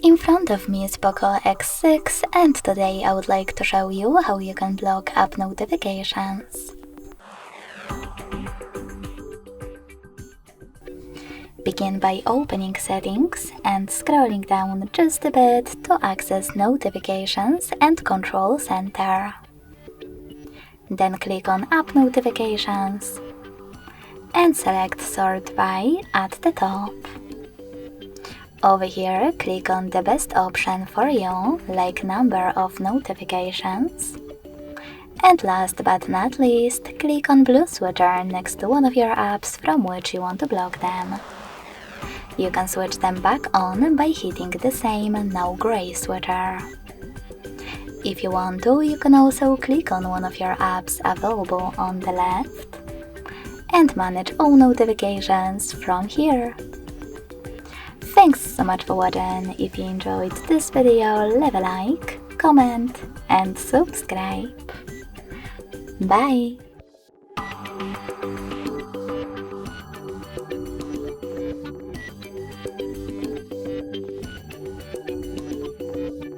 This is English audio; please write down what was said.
In front of me is POCO X6 and today I would like to show you how you can block app notifications. Begin by opening Settings and scrolling down just a bit to access Notifications and Control Center. Then click on App Notifications and select Sort By at the top. Over here, click on the best option for you, like number of notifications. And last but not least, click on blue switcher next to one of your apps from which you want to block them. You can switch them back on by hitting the same now gray switcher. If you want to, you can also click on one of your apps available on the left and manage all notifications from here. Thanks so much for watching. If you enjoyed this video, leave a like, comment and subscribe. Bye!